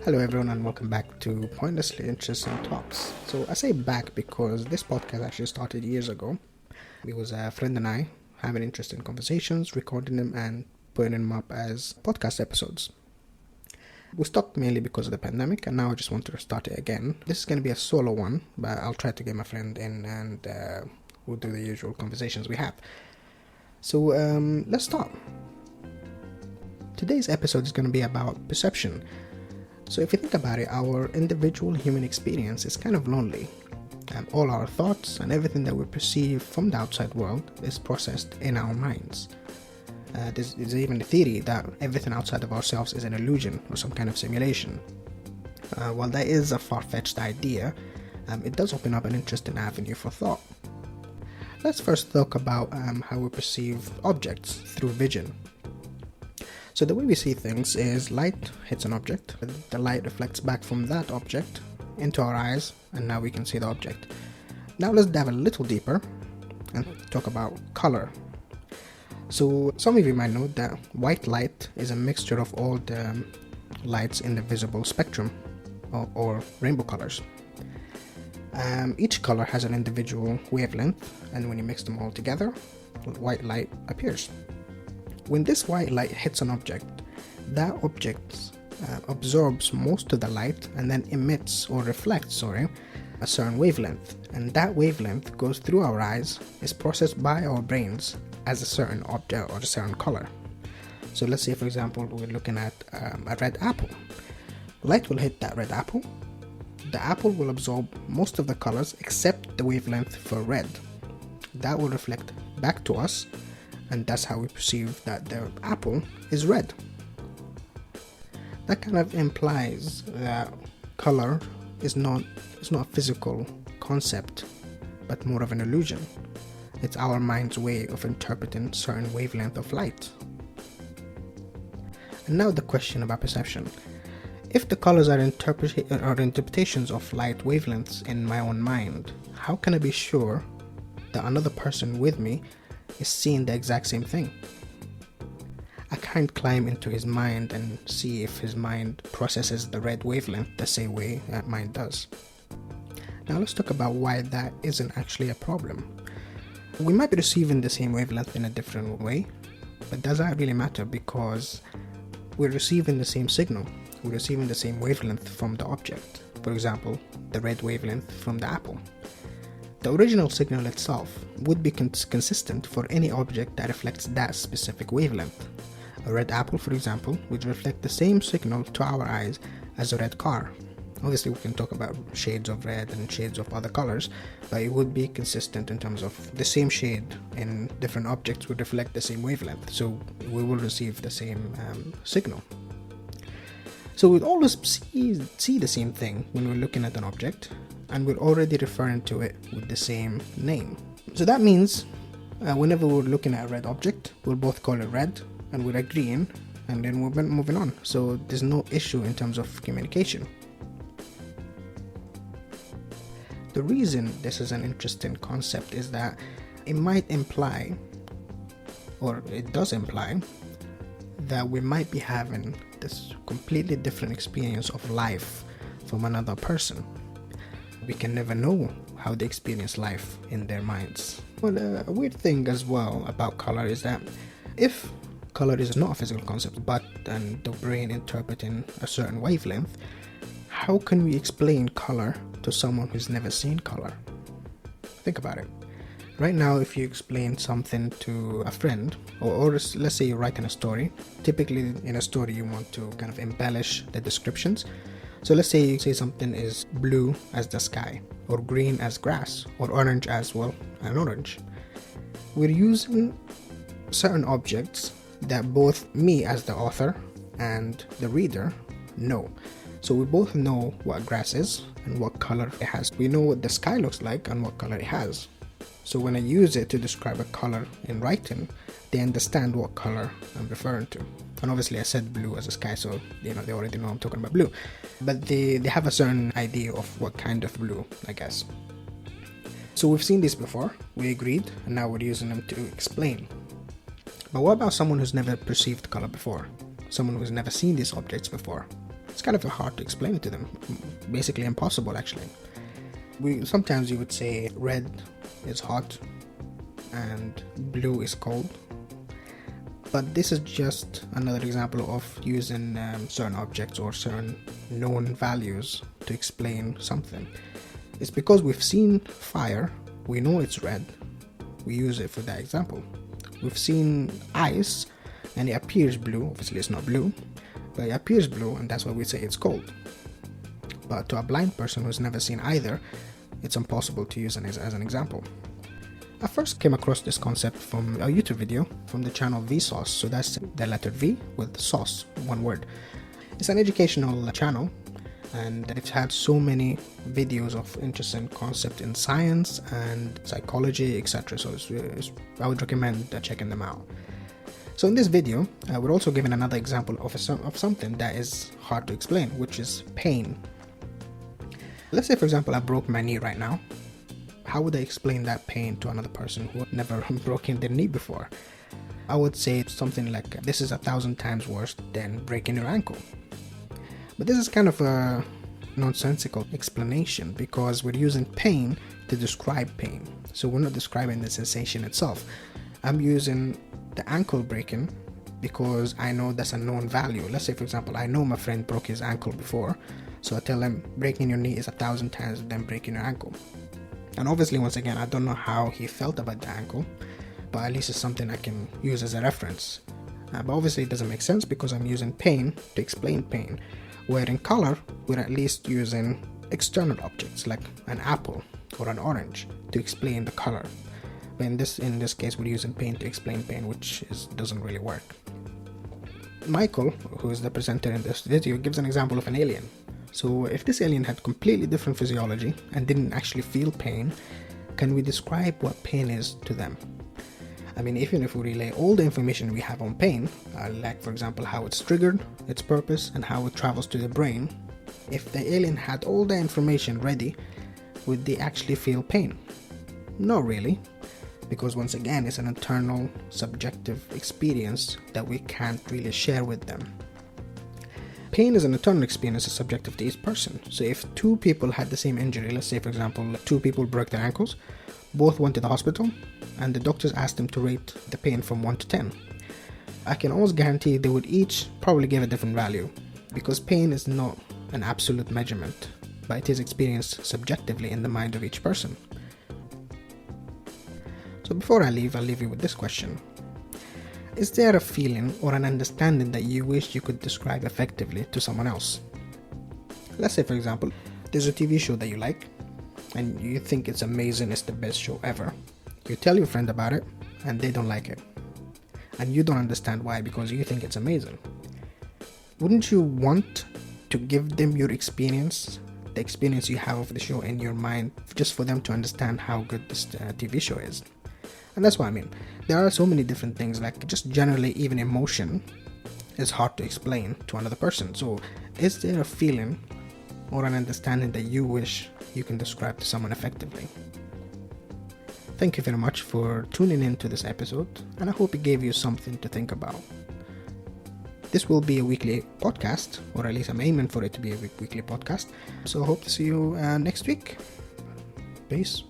Hello, everyone, and welcome back to Pointlessly Interesting Talks. So, I say back because this podcast actually started years ago. It was a friend and I having interesting conversations, recording them, and putting them up as podcast episodes. We stopped mainly because of the pandemic, and now I just want to start it again. This is going to be a solo one, but I'll try to get my friend in and we'll do the usual conversations we have. So, let's start. Today's episode is going to be about perception. So if you think about it, our individual human experience is kind of lonely. All our thoughts and everything that we perceive from the outside world is processed in our minds. There's even a theory that everything outside of ourselves is an illusion or some kind of simulation. While that is a far-fetched idea, it does open up an interesting avenue for thought. Let's first talk about how we perceive objects through vision. So the way we see things is light hits an object, the light reflects back from that object into our eyes, and now we can see the object. Now let's dive a little deeper and talk about color. So some of you might know that white light is a mixture of all the lights in the visible spectrum or rainbow colors. Each color has an individual wavelength, and when you mix them all together, white light appears. When this white light hits an object, that object absorbs most of the light and then emits or reflects, a certain wavelength. And that wavelength goes through our eyes, is processed by our brains as a certain object or a certain color. So let's say, for example, we're looking at a red apple. Light will hit that red apple. The apple will absorb most of the colors except the wavelength for red. That will reflect back to us, and that's how we perceive that the apple is red. That kind of implies that color is not a physical concept, but more of an illusion. It's our mind's way of interpreting certain wavelength of light. And now the question about perception. If the colors are interpretations of light wavelengths in my own mind, how can I be sure that another person with me is seeing the exact same thing? I can't climb into his mind and see if his mind processes the red wavelength the same way that mine does. Now let's talk about why that isn't actually a problem. We might be receiving the same wavelength in a different way, but does that really matter? Because we're receiving the same signal, we're receiving the same wavelength from the object. For example, the red wavelength from the apple. The original signal itself would be consistent for any object that reflects that specific wavelength. A red apple, for example, would reflect the same signal to our eyes as a red car. Obviously, we can talk about shades of red and shades of other colors, but it would be consistent in terms of the same shade in different objects would reflect the same wavelength, so we will receive the same signal. So we'll always see the same thing when we're looking at an object, and we're already referring to it with the same name. So that means whenever we're looking at a red object, we'll both call it red, and we're agreeing, and then we're moving on. So there's no issue in terms of communication. The reason this is an interesting concept is that it might imply, or it does imply, that we might be having this completely different experience of life from another person. We can never know how they experience life in their minds. Well, a weird thing as well about color is that if color is not a physical concept but the brain interpreting a certain wavelength, how can we explain color to someone who's never seen color? Think about it. Right now, if you explain something to a friend, or let's say you're writing a story, typically in a story you want to kind of embellish the descriptions. So let's say you say something is blue as the sky, or green as grass, or orange as, well, an orange. We're using certain objects that both me as the author and the reader know. So we both know what grass is and what color it has. We know what the sky looks like and what color it has. So when I use it to describe a color in writing, they understand what color I'm referring to. And obviously I said blue as a sky, so they already know I'm talking about blue. But they have a certain idea of what kind of blue, I guess. So we've seen this before, we agreed, and now we're using them to explain. But what about someone who's never perceived color before? Someone who's never seen these objects before? it's kind of hard to explain it to them. Basically impossible, actually. Sometimes you would say red is hot and blue is cold, but this is just another example of using certain objects or certain known values to explain something. It's because we've seen fire, we know it's red, we use it for that example. We've seen ice and it appears blue, obviously it's not blue, but it appears blue, and that's why we say it's cold. But to a blind person who's never seen either, it's impossible to use it as an example. I first came across this concept from a YouTube video from the channel Vsauce. So that's the letter V with sauce, one word. It's an educational channel, and it's had so many videos of interesting concepts in science and psychology, etc. So I would recommend checking them out. So in this video, we're also given another example of something that is hard to explain, which is pain. Let's say, for example, I broke my knee right now. How would I explain that pain to another person who had never broken their knee before? I would say something like, this is 1,000 times worse than breaking your ankle. But this is kind of a nonsensical explanation, because we're using pain to describe pain. So we're not describing the sensation itself. I'm using the ankle breaking because I know that's a known value. Let's say, for example, I know my friend broke his ankle before, so I tell him breaking your knee is 1,000 times than breaking your ankle. And obviously, once again, I don't know how he felt about the ankle, but at least it's something I can use as a reference. But obviously it doesn't make sense because I'm using pain to explain pain, where in color we're at least using external objects like an apple or an orange to explain the color. But in this case, we're using pain to explain pain, which doesn't really work. Michael, who is the presenter in this video, gives an example of an alien. So if this alien had completely different physiology and didn't actually feel pain, can we describe what pain is to them? I mean, even if we relay all the information we have on pain, like for example how it's triggered, its purpose, and how it travels to the brain, if the alien had all the information ready, would they actually feel pain? Not really, because once again it's an internal, subjective experience that we can't really share with them. Pain is an internal experience, it's subjective to each person. So if two people had the same injury, let's say for example two people broke their ankles, both went to the hospital, and the doctors asked them to rate the pain from 1 to 10. I can almost guarantee they would each probably give a different value, because pain is not an absolute measurement, but it is experienced subjectively in the mind of each person. So before I'll leave you with this question. Is there a feeling or an understanding that you wish you could describe effectively to someone else? Let's say, for example, there's a TV show that you like, and you think it's amazing, it's the best show ever. You tell your friend about it, and they don't like it. And you don't understand why, because you think it's amazing. Wouldn't you want to give them your experience, the experience you have of the show in your mind, just for them to understand how good this TV show is? And that's what I mean. There are so many different things, like just generally even emotion is hard to explain to another person. So is there a feeling or an understanding that you wish you can describe to someone effectively? Thank you very much for tuning in to this episode, and I hope it gave you something to think about. This will be a weekly podcast, or at least I'm aiming for it to be a weekly podcast. So I hope to see you next week. Peace.